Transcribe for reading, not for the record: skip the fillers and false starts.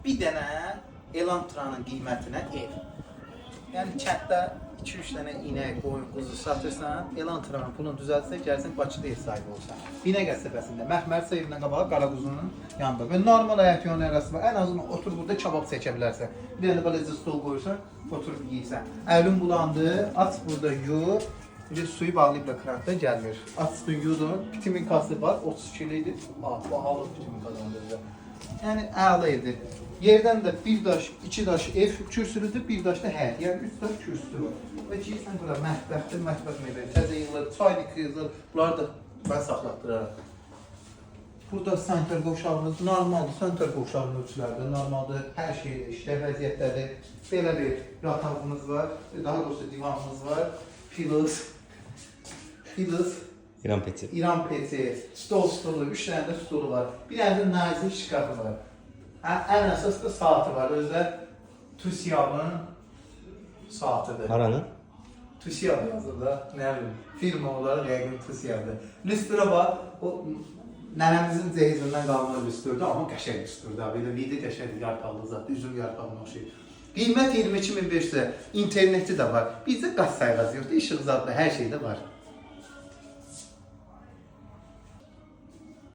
Bir dənə Elantranın qiymətinə ev. Yəni kənddə 2-3 dənə inək, qoyun, quzu satırsan, Elantranın pulunu düzəltsə, gəlsən Bakıda ev sahibi olsan. Binəqə səfəsində, Məhmərsə evindən qabağa Qaraquzunun yanında. Və normal həyat yolu arası var. Ən azından otur burada kabab çəkə bilərsən. Bir dənə belə stol qoyursan, oturub yeyirsən. Əvlin bulandı, aç burada yu. Bir suyu bağlayıp da krankda gəlmir. Açdın yudun, vitamin var, 30 kiloydu. Bahalı vitamin kazandırdı. Yəni əla evdir. Yerdən də bir daş, iki daş ev kürsülüdür, bir daş da həyət. Yəni 3 daş kürsüsü var. Və girsən bura mətbəxdir, mətbəx meyvəli, təzə yığılır, çay yıxılır. Bunları da mən saxlatdırarım. Burada sanitar qovşağımız normaldır, sanitar qovşağının ölçülərdə normaldır. Hər şey işlə vəziyyətdədir. Belə bir yatağımız var, daha doğrusu divanımız var. Filos. İran peti, stolu, 3 tane de stolu var. Bir tane de nazik şkafı var. En əsas da saati var. Özdə TÜSİAD'ın saatidir. Haranın? TÜSİAD yazır da, ne bileyim, firma olarak yəqin TÜSİAD'dır. Lüstra var, o nənəmizin cehizindən qalma lüstrdur, amma qəşəng lüstrdur. Belə vidi qəşəngdir, yarpaqlı zat, üzüm yarpağına oxşayır. Qiymət 22.500, interneti də var. Bizdə qaz sayğası yoxdur, işıq zadlı, hər şey də var.